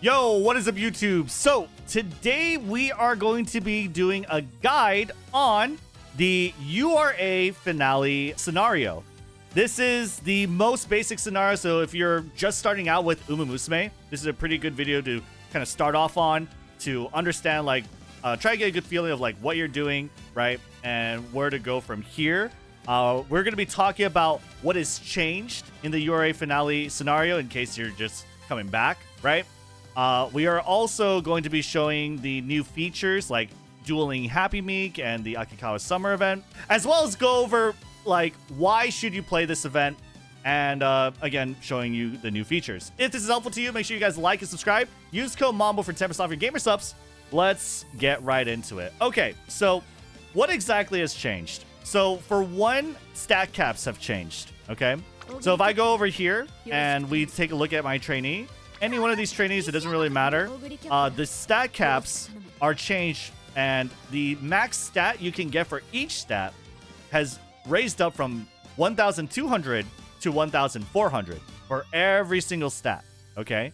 Yo, what is up, YouTube? So today we are going to be doing a guide on the URA Finale scenario. This is the most basic scenario, so if you're just starting out with Uma Musume, this is a pretty good video to kind of start off on, to understand, like, try to get a good feeling of like what you're doing, right, and where to go from here. We're going to be talking about what has changed in the URA Finale scenario in case you're just coming back, right? We are also going to be showing the new features like dueling Happy Meek and the Akikawa Summer event, as well as go over like why should you play this event, and again showing you the new features. If this is helpful to you, make sure you guys like and subscribe. Use code MAMBO for 10% off your gamer subs. Let's get right into it. Okay, so what exactly has changed? So for one, stat caps have changed. Okay, so if I go over here and we take a look at my trainee, any one of these trainees, it doesn't really matter. The stat caps are changed, and the max stat you can get for each stat has raised up from 1,200 to 1,400 for every single stat. Okay,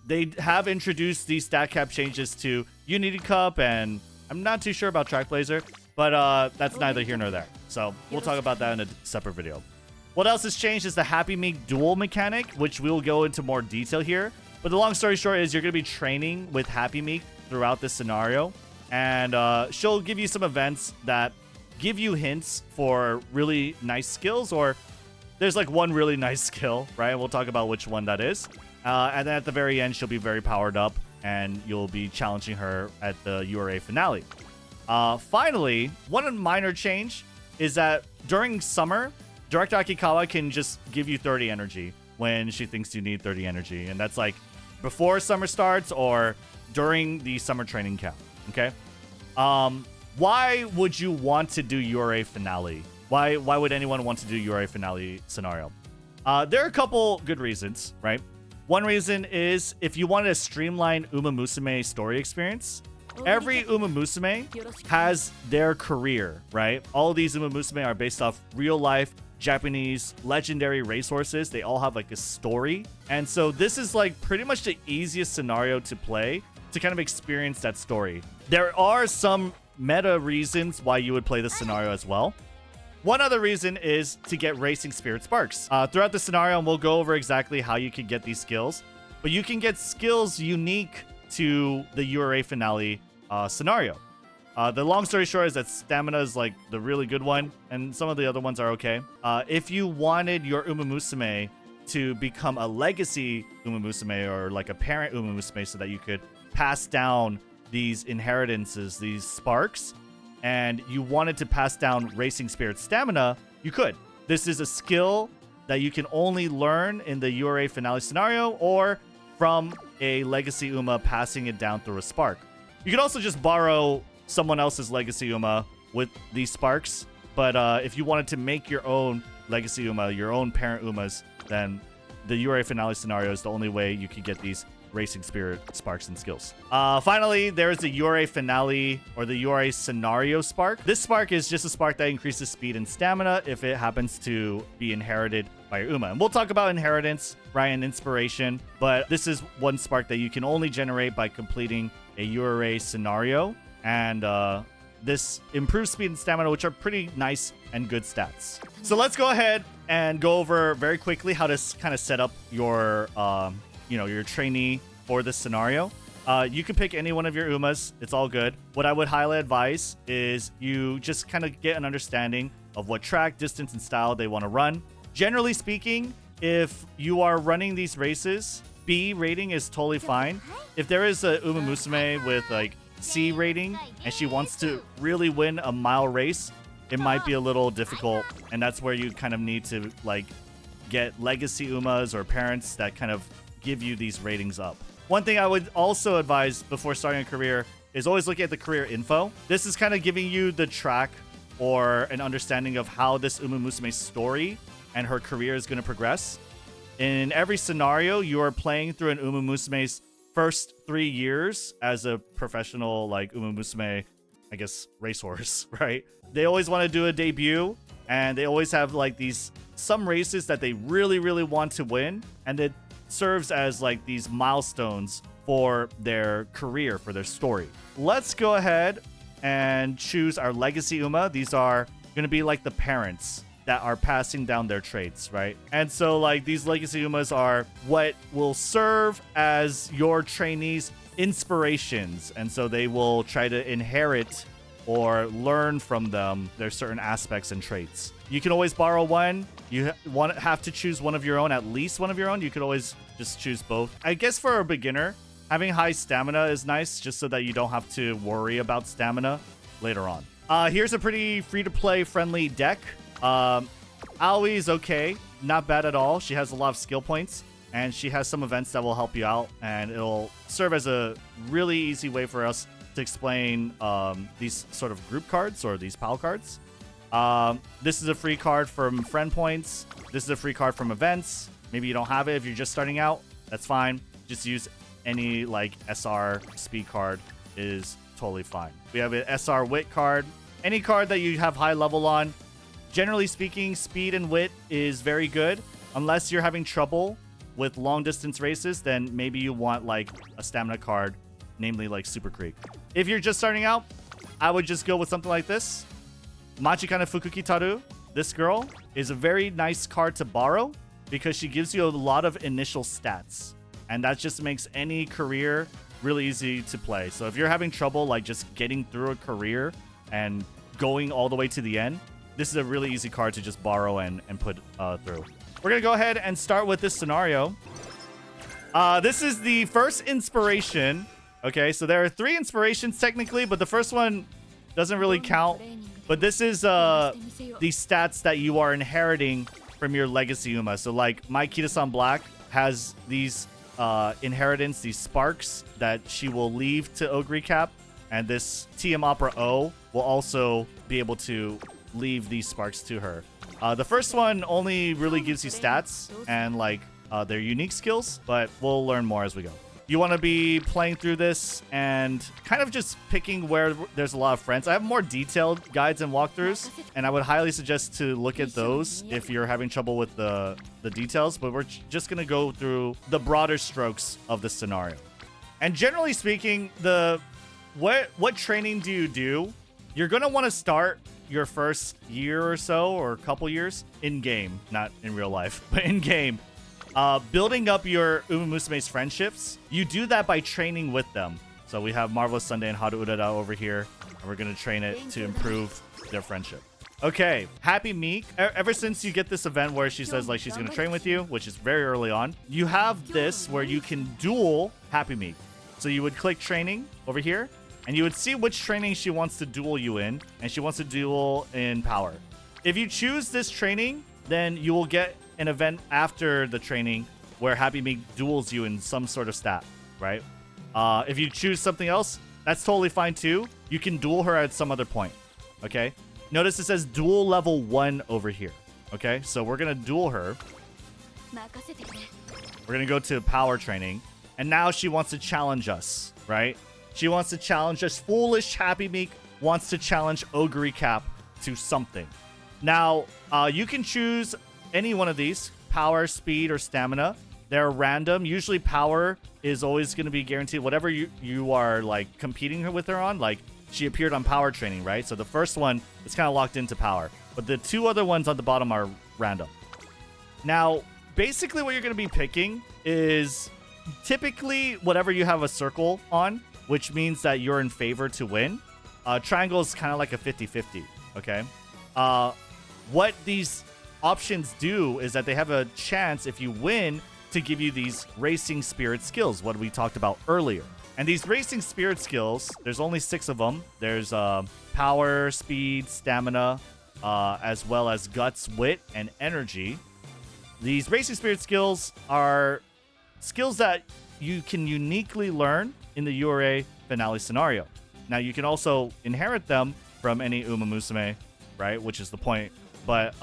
they have introduced these stat cap changes to Unity Cup, and I'm not too sure about Track Blazer, but that's neither here nor there. So we'll talk about that in a separate video. What else has changed is the Happy Meek duel mechanic, which we'll go into more detail here. But the long story short is you're going to be training with Happy Meek throughout this scenario. And she'll give you some events that give you hints for really nice skills, or there's like one really nice skill, right? And we'll talk about which one that is. And then at the very end, she'll be very powered up, and you'll be challenging her at the URA Finale. Finally, one minor change is that during summer, Director Akikawa can just give you 30 energy when she thinks you need 30 energy. And that's like before summer starts or during the summer training camp. Okay. Why would you want to do URA Finale? Why would anyone want to do URA Finale scenario? There are a couple good reasons, right? One reason is if you wanted a streamline Uma Musume story experience. Every Uma Musume has their career, right? All of these Uma Musume are based off real life Japanese legendary racehorses. They all have like a story. And so this is like pretty much the easiest scenario to play to kind of experience that story. There are some meta reasons why you would play this scenario as well. One other reason is to get racing spirit sparks. Throughout the scenario, and we'll go over exactly how you can get these skills, but you can get skills unique to the URA Finale scenario. The long story short is that stamina is like the really good one, and some of the other ones are okay. If you wanted your Uma Musume to become a legacy Uma Musume, or like a parent Uma Musume, so that you could pass down these inheritances, these sparks, and you wanted to pass down racing spirit stamina, you could. This is a skill that you can only learn in the URA Finale scenario or from a legacy Uma passing it down through a spark. You can also just borrow someone else's legacy Uma with these sparks, but if you wanted to make your own legacy Uma, your own parent Umas, then the URA Finale scenario is the only way you could get these racing spirit sparks and skills. Finally, there's the URA Finale, or the URA scenario spark. This spark is just a spark that increases speed and stamina if it happens to be inherited by your Uma. And we'll talk about inheritance, right, and inspiration, but this is one spark that you can only generate by completing a URA scenario. And this improves speed and stamina, which are pretty nice and good stats. So let's go ahead and go over very quickly how to kind of set up your your trainee for this scenario. You can pick any one of your Umas. It's all good. What I would highly advise is you just kind of get an understanding of what track, distance, and style they want to run. Generally speaking, if you are running these races, B rating is totally fine. If there is a Uma Musume with like C rating and she wants to really win a mile race, it might be a little difficult, and that's where you kind of need to like get legacy Umas or parents that kind of give you these ratings up. One thing I would also advise before starting a career is always look at the career info. This is kind of giving you the track or an understanding of how this Uma Musume's story and her career is going to progress. In every scenario, you are playing through an Uma Musume's first 3 years as a professional, like Uma Musume, I guess, racehorse, right? They always want to do a debut, and they always have like some races that they really, really want to win, and it serves as like these milestones for their career, for their story. Let's go ahead and choose our Legacy Uma. These are going to be like the parents that are passing down their traits, right? And so like these Legacy Umas are what will serve as your trainees' inspirations. And so they will try to inherit or learn from them their certain aspects and traits. You can always borrow one. You have to choose one of your own, at least one of your own. You could always just choose both. I guess for a beginner, having high stamina is nice just so that you don't have to worry about stamina later on. Here's a pretty free-to-play friendly deck. Aoi is okay, not bad at all. She has a lot of skill points, and she has some events that will help you out, and it'll serve as a really easy way for us to explain these sort of group cards or these PAL cards. This is a free card from friend points. This is a free card from events. Maybe you don't have it if you're just starting out. That's fine. Just use any like SR speed card is totally fine. We have an SR wit card. Any card that you have high level on. Generally speaking, speed and wit is very good. Unless you're having trouble with long distance races, then maybe you want like a stamina card, namely like Super Creek. If you're just starting out, I would just go with something like this. Machikana Fukuki Taru. This girl is a very nice card to borrow because she gives you a lot of initial stats. And that just makes any career really easy to play. So if you're having trouble like just getting through a career and going all the way to the end, this is a really easy card to just borrow and put through. We're going to go ahead and start with this scenario. This is the first inspiration. Okay, so there are 3 inspirations technically, but the first one doesn't really count. But this is the stats that you are inheriting from your Legacy Uma. So like my Kita-san Black has these inheritance, these sparks that she will leave to Ogre Cap. And this TM Opera O will also be able to leave these sparks to her. The first one only really gives you stats and like their unique skills, but we'll learn more as we go. You want to be playing through this and kind of just picking where there's a lot of friends. I have more detailed guides and walkthroughs, and I would highly suggest to look at those if you're having trouble with the details, but we're just going to go through the broader strokes of the scenario. And generally speaking, what training do you do? You're going to want to start your first year or so, or a couple years, in-game, not in real life, but in-game. Building up your Uma Musume's friendships. You do that by training with them. So we have Marvelous Sunday and Haru Urara over here, and we're going to train it to improve their friendship. Okay, Happy Meek. Ever since you get this event where she says like she's going to train with you, which is very early on, you have this where you can duel Happy Meek. So you would click training over here, and you would see which training she wants to duel you in, and she wants to duel in power. If you choose this training, then you will get an event after the training where Happy Meek duels you in some sort of stat, right? If you choose something else, that's totally fine too. You can duel her at some other point, okay? Notice it says duel level 1 over here, okay? So we're going to duel her. We're going to go to power training, and now she wants to challenge us, right? She wants to challenge us. Foolish Happy Meek wants to challenge Ogre Cap to something. Now, you can choose any one of these, power, speed, or stamina. They're random. Usually power is always going to be guaranteed. Whatever you are like competing with her on, like she appeared on power training, right? So the first one is kind of locked into power. But the 2 other ones on the bottom are random. Now, basically what you're going to be picking is typically whatever you have a circle on, which means that you're in favor to win. Triangle is kind of like a 50-50, okay? What these options do is that they have a chance, if you win, to give you these racing spirit skills, what we talked about earlier. And these racing spirit skills, there's only 6 of them. There's power, speed, stamina, as well as guts, wit, and energy. These racing spirit skills are skills that you can uniquely learn in the URA Finale scenario. Now, you can also inherit them from any Uma Musume, right, which is the point. But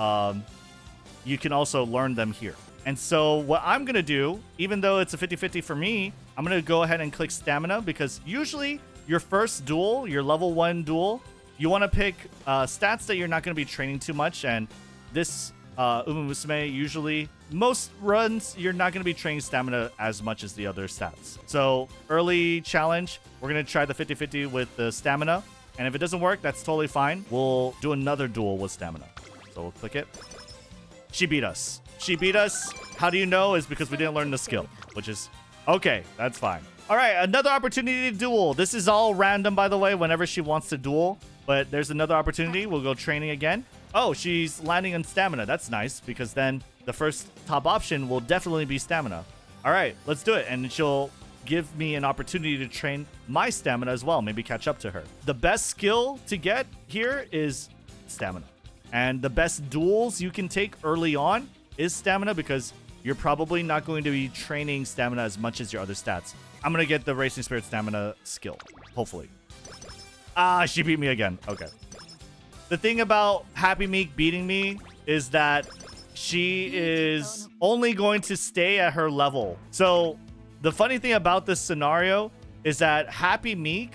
you can also learn them here. And so what I'm going to do, even though it's a 50-50 for me, I'm going to go ahead and click stamina, because usually your first duel, your level 1 duel, you want to pick stats that you're not going to be training too much. And this Uma Musume usually most runs, you're not going to be training stamina as much as the other stats. So early challenge, we're going to try the 50-50 with the stamina. And if it doesn't work, that's totally fine. We'll do another duel with stamina. So we'll click it. She beat us. She beat us. How do you know? Is because we didn't learn the skill, which is okay. That's fine. All right, another opportunity to duel. This is all random, by the way, whenever she wants to duel. But there's another opportunity. We'll go training again. Oh, she's landing on stamina. That's nice because then the first top option will definitely be stamina. All right, let's do it. And she'll give me an opportunity to train my stamina as well. Maybe catch up to her. The best skill to get here is stamina. And the best duels you can take early on is stamina because you're probably not going to be training stamina as much as your other stats. I'm going to get the Racing Spirit stamina skill, hopefully. Ah, she beat me again. Okay. The thing about Happy Meek beating me is that she is only going to stay at her level. So the funny thing about this scenario is that Happy Meek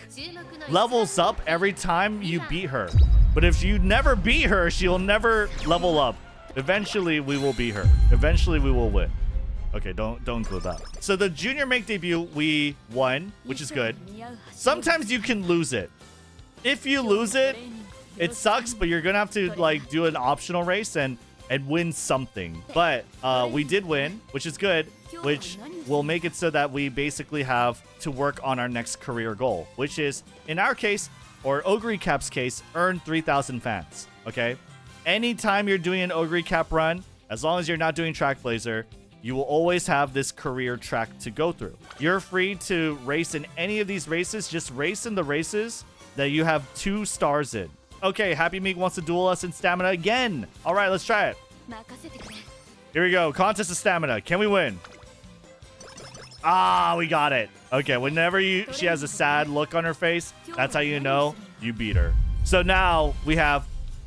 levels up every time you beat her. But if you never beat her, she'll never level up. Eventually, we will beat her. Eventually, we will win. Okay, don't include that. So the junior make debut, we won, which is good. Sometimes you can lose it. If you lose it, it sucks, but you're gonna have to like do an optional race and win something. But we did win, which is good, which will make it so that we basically have to work on our next career goal, which is, in our case, or Ogre Cap's case, earn 3,000 fans, okay? Anytime you're doing an Ogre Cap run, as long as you're not doing Track Blazer, you will always have this career track to go through. You're free to race in any of these races. Just race in the races that you have 2 stars in. Okay, Happy Meek wants to duel us in stamina again. All right, let's try it. Here we go. Contest of stamina. Can we win? Ah, we got it. Okay, whenever she has a sad look on her face, that's how you know you beat her. So now we have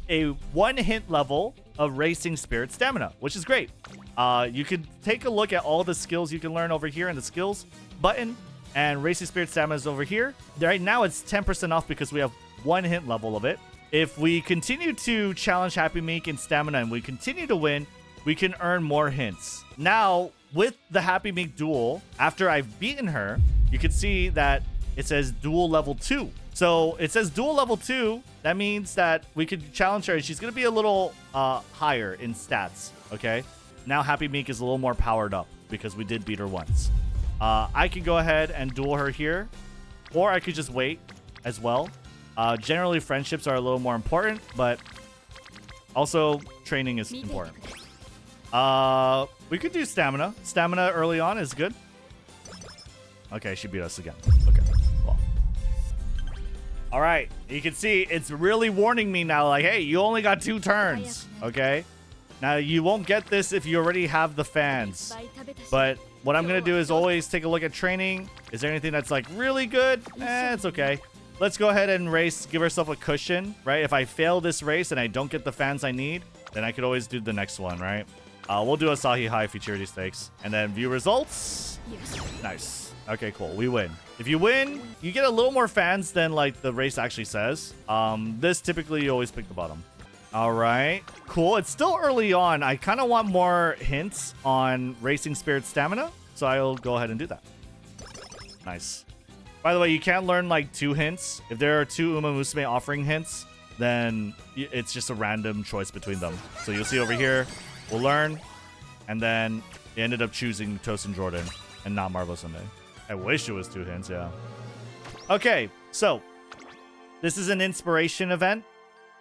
a 1 hint level of Racing Spirit stamina, which is great. You can take a look at all the skills you can learn over here in the skills button, and Racing Spirit stamina is over here. Right now it's 10% off because we have 1 hint level of it. If we continue to challenge Happy Meek in stamina and we continue to win, we can earn more hints. Now, with the Happy Meek duel, after I've beaten her, you can see that it says duel level 2. So it says duel level 2. That means that we could challenge her and she's going to be a little higher in stats, okay? Now Happy Meek is a little more powered up because we did beat her once. I could go ahead and duel her here, or I could just wait as well. Generally, friendships are a little more important, but also training is important. We could do stamina. Stamina early on is good. Okay, she beat us again. Okay, well. All right, you can see it's really warning me now, like, hey, you only got 2 turns, okay? Now, you won't get this if you already have the fans, but what I'm going to do is always take a look at training. Is there anything that's, like, really good? It's okay. Let's go ahead and race, give ourselves a cushion, right? If I fail this race and I don't get the fans I need, then I could always do the next one, right? We'll do Asahi High Futurity Stakes. And then view results. Nice. Okay, cool. We win. If you win, you get a little more fans than, like, the race actually says. This, typically, you always pick the bottom. All right. Cool. It's still early on. I kind of want more hints on Racing Spirit stamina, so I'll go ahead and do that. Nice. By the way, you can't learn, like, 2 hints. If there are 2 Uma Musume offering hints, then it's just a random choice between them. So you'll see over here, we'll learn, and then it ended up choosing Tosin Jordan and not Marvel Sunday. I wish it was 2 hints, yeah. Okay, so this is an inspiration event.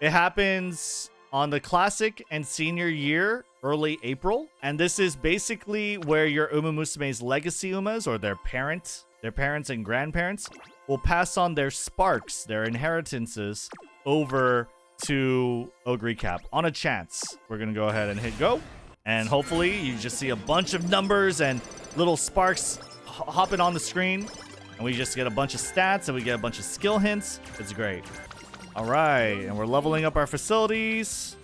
It happens on the classic and senior year, early April. And this is basically where your Uma Musume's legacy Umas, or their parents and grandparents, will pass on their sparks, their inheritances, over to Ogre Cap on a chance. We're going to go ahead and hit go. And hopefully you just see a bunch of numbers and little sparks hopping on the screen. And we just get a bunch of stats and we get a bunch of skill hints. It's great. All right. And we're leveling up our facilities.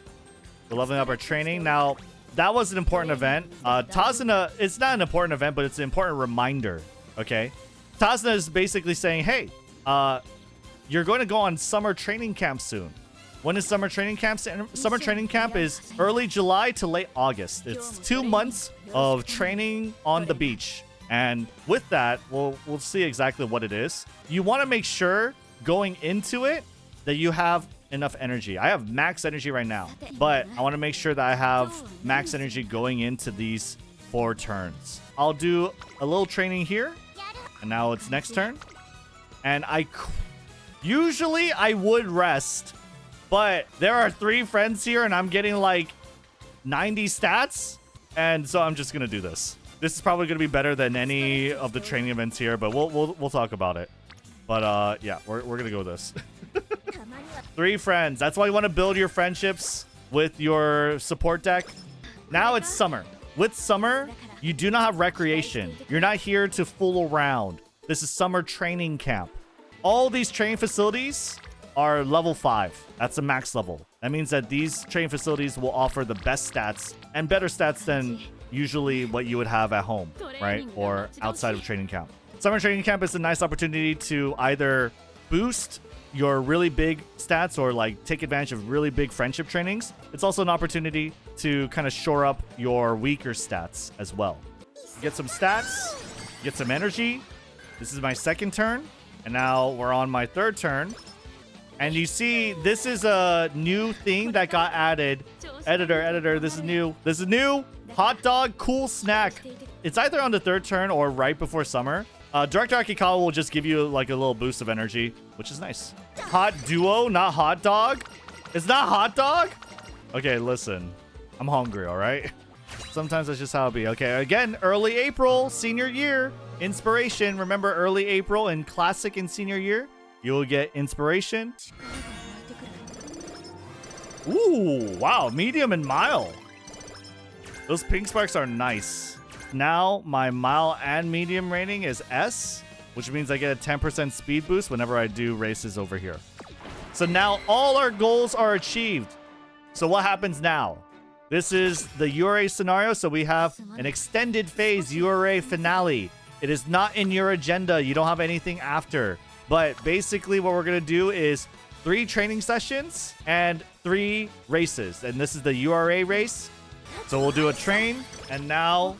We're leveling up our training. Now, that was an important event. Tazuna, it's not an important event, but it's an important reminder. Okay. Tazuna is basically saying, hey, you're going to go on summer training camp soon. When is summer training camp? Summer training camp is early July to late August. It's 2 months of training on the beach. And with that, we'll see exactly what it is. You want to make sure going into it that you have enough energy. I have max energy right now, but I want to make sure that I have max energy going into these 4 turns. I'll do a little training here, and now it's next turn. And usually I would rest, but there are 3 friends here and I'm getting like 90 stats. And so I'm just going to do this. This is probably going to be better than any of the training events here, but we'll talk about it. But yeah, we're going to go with this. 3 friends. That's why you want to build your friendships with your support deck. Now it's summer. With summer, you do not have recreation. You're not here to fool around. This is summer training camp. All these training facilities are level 5. That's the max level. That means that these training facilities will offer the best stats and better stats than usually what you would have at home, right? Or outside of training camp. Summer training camp is a nice opportunity to either boost your really big stats or like take advantage of really big friendship trainings. It's also an opportunity to kind of shore up your weaker stats as well. Get some stats, get some energy. This is my 2nd turn, and now we're on my 3rd turn. And you see, this is a new thing that got added. Editor, this is new. This is new. Hot dog, cool snack. It's either on the 3rd turn or right before summer. Director Akikawa will just give you like a little boost of energy, which is nice. Hot duo, not hot dog. It's not hot dog? Okay, listen. I'm hungry, all right? Sometimes that's just how it be. Okay, again, early April, senior year. Inspiration. Remember early April in classic and senior year? You will get inspiration. Ooh, wow. Medium and mile. Those pink sparks are nice. Now my mile and medium rating is S, which means I get a 10% speed boost whenever I do races over here. So now all our goals are achieved. So what happens now? This is the URA scenario. So we have an extended phase URA finale. It is not in your agenda. You don't have anything after. But basically what we're going to do is 3 training sessions and 3 races. And this is the URA race. So we'll do a train. And now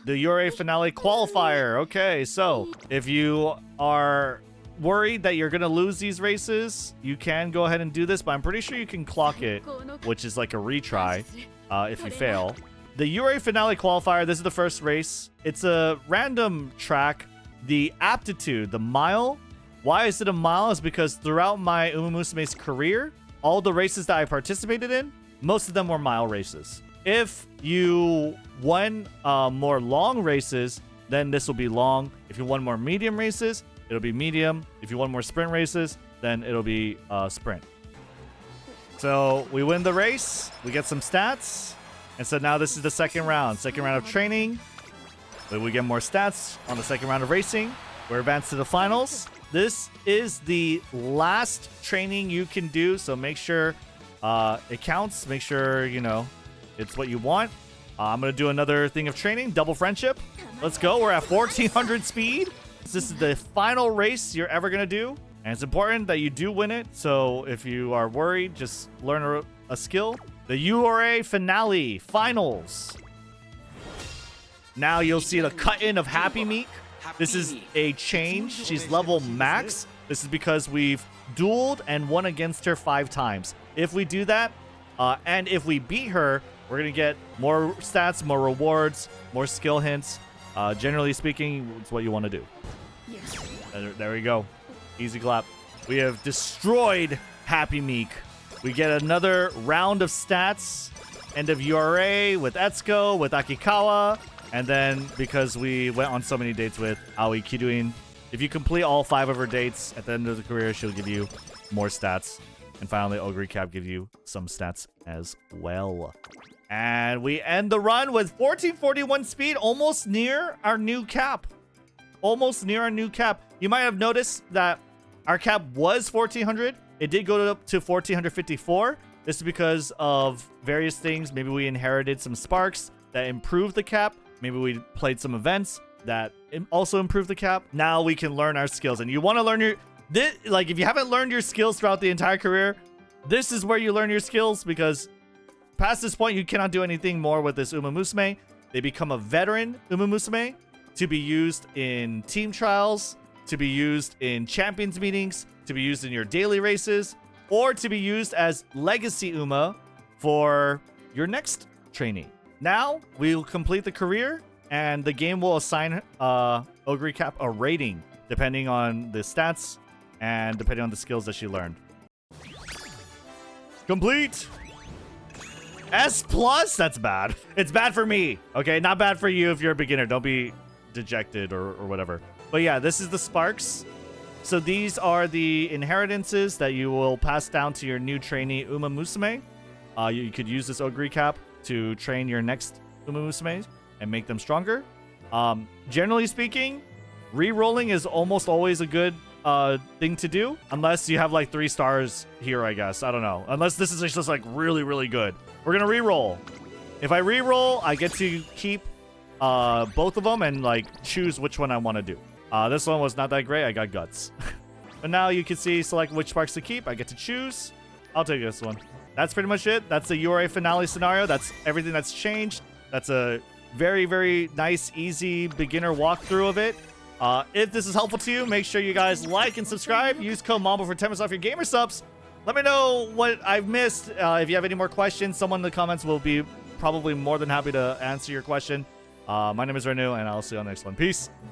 the URA finale qualifier. Okay, so if you are worried that you're going to lose these races, you can go ahead and do this. But I'm pretty sure you can clock it, which is like a retry if you fail. The URA finale qualifier, this is the first race. It's a random track. The aptitude, the mile. Why is it a mile? Is because throughout my Uma Musume's career, all the races that I participated in, most of them were mile races. If you won more long races, then this will be long. If you won more medium races, it'll be medium. If you won more sprint races, then it'll be sprint. So we win the race. We get some stats. And so now this is the 2nd round. 2nd round of training. We get more stats on the 2nd round of racing. We're advanced to the finals. This is the last training you can do. So make sure it counts. Make sure, you know, it's what you want. I'm going to do another thing of training. Double friendship. Let's go. We're at 1400 speed. This is the final race you're ever going to do. And it's important that you do win it. So if you are worried, just learn a skill. The URA finale finals. Now you'll see the cut-in of Happy Meek. This is a change. She's level max. This is because we've dueled and won against her 5 times. If we do that, and if we beat her, we're going to get more stats, more rewards, more skill hints. Generally speaking, it's what you want to do. There we go. Easy clap. We have destroyed Happy Meek. We get another round of stats. End of URA with Etsuko, with Akikawa. And then because we went on so many dates with Aoi Kidoin, if you complete all 5 of her dates at the end of the career, she'll give you more stats. And finally, Ogre Cap gives you some stats as well. And we end the run with 1441 speed, almost near our new cap. Almost near our new cap. You might have noticed that our cap was 1400. It did go up to 1454. This is because of various things. Maybe we inherited some sparks that improved the cap. Maybe we played some events that also improved the cap. Now we can learn our skills. And you want to learn your... like, if you haven't learned your skills throughout the entire career, This is where you learn your skills, because past this point, you cannot do anything more with this Uma Musume. They become a veteran Uma Musume to be used in team trials, to be used in champions meetings, to be used in your daily races, or to be used as legacy Uma for your next trainee. Now, we'll complete the career, and the game will assign Ogre Cap a rating, depending on the stats and depending on the skills that she learned. Complete! S+? That's bad. It's bad for me, okay? Not bad for you if you're a beginner. Don't be dejected or whatever. But yeah, this is the Sparks. So these are the inheritances that you will pass down to your new trainee, Uma Musume. You could use this Ogre Cap to train your next Uma Musume and make them stronger. Generally speaking, re-rolling is almost always a good thing to do, unless you have like 3 stars here, I guess. I don't know. Unless this is just like really, really good. We're gonna re-roll. If I re-roll, I get to keep both of them and like choose which one I want to do. This one was not that great. I got guts. But now you can see select which sparks to keep. I get to choose. I'll take this one. That's pretty much it. That's the URA finale scenario. That's everything that's changed. That's a very, very nice, easy beginner walkthrough of it. If this is helpful to you, make sure you guys like and subscribe. Use code MAMBO for 10% off your gamer subs. Let me know what I've missed. If you have any more questions, someone in the comments will be probably more than happy to answer your question. My name is Rednu, and I'll see you on the next one. Peace.